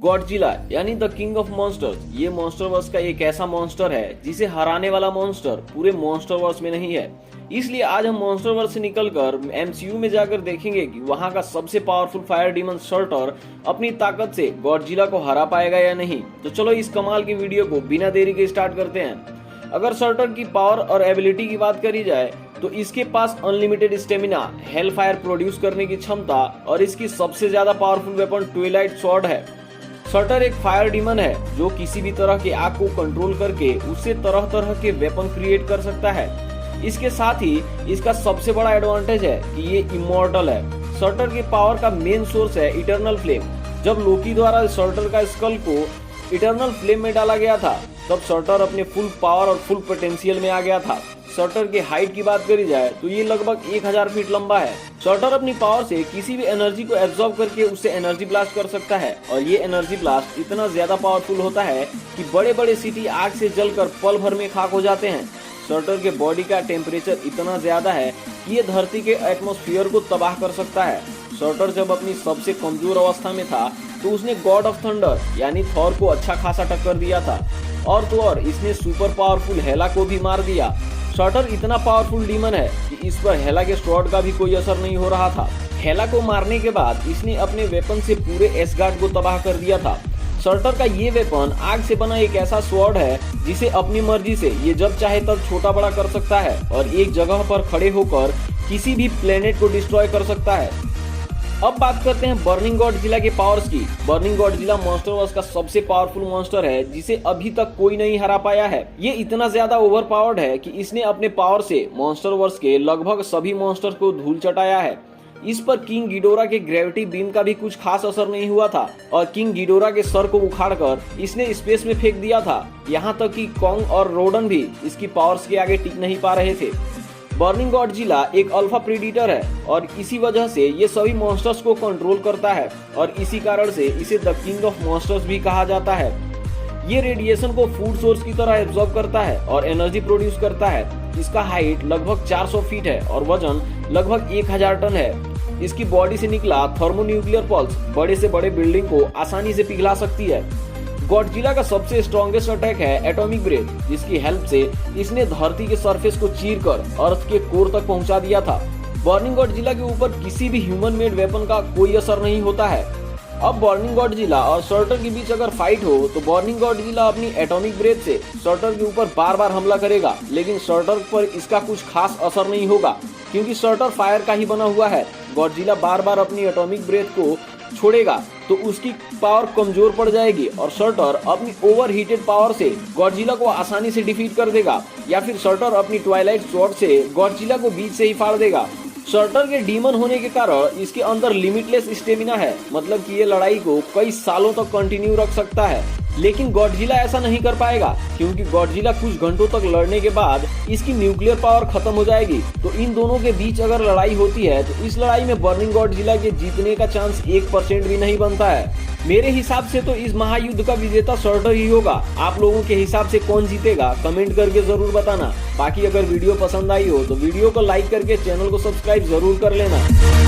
Godzilla यानी the king of monsters, ये MonsterVerse का एक ऐसा मॉन्स्टर है जिसे हराने वाला मॉन्स्टर पूरे मॉन्स्टरवर्स में नहीं है। इसलिए आज हम मॉन्स्टरवर्स से निकलकर एमसीयू में जाकर देखेंगे कि वहां का सबसे पावरफुल फायर डीमन सर्टर अपनी ताकत से गॉडजिला को हरा पाएगा या नहीं। तो चलो इस कमाल की वीडियो को बिना देरी के स्टार्ट करते हैं। अगर सर्टर की पावर और एबिलिटी की बात करी जाए तो इसके पास unlimited stamina, hell fire produce करने की क्षमता और इसकी सबसे ज्यादा पावरफुल वेपन ट्विलाइट स्वॉर्ड है। सर्टर एक फायर डीमन है जो किसी भी तरह के आग को कंट्रोल करके उससे तरह तरह के वेपन क्रिएट कर सकता है। इसके साथ ही इसका सबसे बड़ा एडवांटेज है कि ये इमॉर्टल है। सर्टर के पावर का मेन सोर्स है इटर्नल फ्लेम। जब लोकी द्वारा सर्टर का स्कल को इटर्नल फ्लेम में डाला गया था तब सर्टर अपने फुल पावर और फुल पोटेंशियल में आ गया था। सर्टर के हाइट की बात करी जाए तो ये लगभग 1000 फीट लंबा है। सर्टर अपनी पावर से किसी भी एनर्जी को एब्जॉर्ब करके उससे एनर्जी ब्लास्ट कर सकता है और ये एनर्जी ब्लास्ट इतना ज्यादा पावरफुल होता है कि बड़े बड़े सिटी आग से जलकर पल भर में खाक हो जाते हैं। सर्टर के बॉडी का टेम्परेचर इतना ज्यादा है कि ये धरती के एटमॉस्फेयर को तबाह कर सकता है। सर्टर जब अपनी सबसे कमजोर अवस्था में था तो उसने गॉड ऑफ थंडर यानी थॉर को अच्छा खासा टक्कर दिया था और तो और इसने सुपर पावरफुल हेला को भी मार दिया। सर्टर इतना पावरफुल डीमन है कि इस पर हेला के स्वॉर्ड का भी कोई असर नहीं हो रहा था। हेला को मारने के बाद इसने अपने वेपन से पूरे एसगार्ड को तबाह कर दिया था। सर्टर का ये वेपन आग से बना एक ऐसा स्वॉर्ड है जिसे अपनी मर्जी से ये जब चाहे तब छोटा बड़ा कर सकता है और एक जगह पर खड़े होकर किसी भी प्लेनेट को डिस्ट्रॉय कर सकता है। अब बात करते हैं बर्निंग गॉडजिला के पावर्स की। बर्निंग गॉडजिला मॉन्स्टरवर्स का सबसे पावरफुल मॉन्स्टर है जिसे अभी तक कोई नहीं हरा पाया है। ये इतना ज्यादा ओवर पावर्ड है कि इसने अपने पावर से मॉन्स्टरवर्स के लगभग सभी मॉन्स्टर्स को धूल चटाया है। इस पर किंग गिडोरा के ग्रेविटी बीम का भी कुछ खास असर नहीं हुआ था और किंग गिडोरा के सर को उखाड़कर इसने स्पेस में फेंक दिया था। यहाँ तक कि कॉन्ग और रोडन भी इसकी पावर्स के आगे टिक नहीं पा रहे थे। बर्निंग गॉडजिला एक अल्फा प्रेडिटर है और इसी वजह से ये सभी मॉन्स्टर्स को कंट्रोल करता है और इसी कारण से इसे द किंग ऑफ मॉन्स्टर्स भी कहा जाता है। ये रेडिएशन को फूड सोर्स की तरह एब्जॉर्ब करता है और एनर्जी प्रोड्यूस करता है। इसका हाइट लगभग 400 फीट है और वजन लगभग 1000 टन है। इसकी बॉडी से निकला थर्मोन्यूक्लियर पल्स बड़े से बड़े बिल्डिंग को आसानी से पिघला सकती है। गॉडजिला का सबसे स्ट्रॉन्गेस्ट अटैक है एटॉमिक ब्रेथ, जिसकी हेल्प से इसने धरती के सरफेस को चीरकर अर्थ के कोर तक पहुंचा दिया था। बर्निंग गॉडजिला के ऊपर किसी भी ह्यूमन मेड वेपन का कोई असर नहीं होता है। अब बर्निंग गॉडजिला और सर्टर के बीच अगर फाइट हो तो बर्निंग गॉडजिला अपनी एटॉमिक ब्रेथ से सर्टर के ऊपर बार बार हमला करेगा, लेकिन सर्टर पर इसका कुछ खास असर नहीं होगा क्योंकि सर्टर फायर का ही बना हुआ है। गॉडजिला बार बार अपनी एटॉमिक ब्रेथ को छोड़ेगा तो उसकी पावर कमजोर पड़ जाएगी और सर्टर अपनी ओवर हीटेड पावर से गॉडजिला को आसानी से डिफीट कर देगा या फिर सर्टर अपनी ट्वाइलाइट स्वॉर्ड से गॉडजिला को बीच से ही फाड़ देगा। सर्टर के डीमन होने के कारण इसके अंदर लिमिटलेस स्टेमिना है, मतलब कि ये लड़ाई को कई सालों तक कंटिन्यू रख सकता है। लेकिन गॉडजिला ऐसा नहीं कर पाएगा क्योंकि गॉडजिला कुछ घंटों तक लड़ने के बाद इसकी न्यूक्लियर पावर खत्म हो जाएगी। तो इन दोनों के बीच अगर लड़ाई होती है तो इस लड़ाई में बर्निंग गॉडजिला के जीतने का चांस 1% भी नहीं बनता है। मेरे हिसाब से तो इस महायुद्ध का विजेता सर्टर ही होगा। आप लोगों के हिसाब से कौन जीतेगा कमेंट करके जरूर बताना। बाकी अगर वीडियो पसंद आई हो तो वीडियो को लाइक करके चैनल को सब्सक्राइब जरूर कर लेना।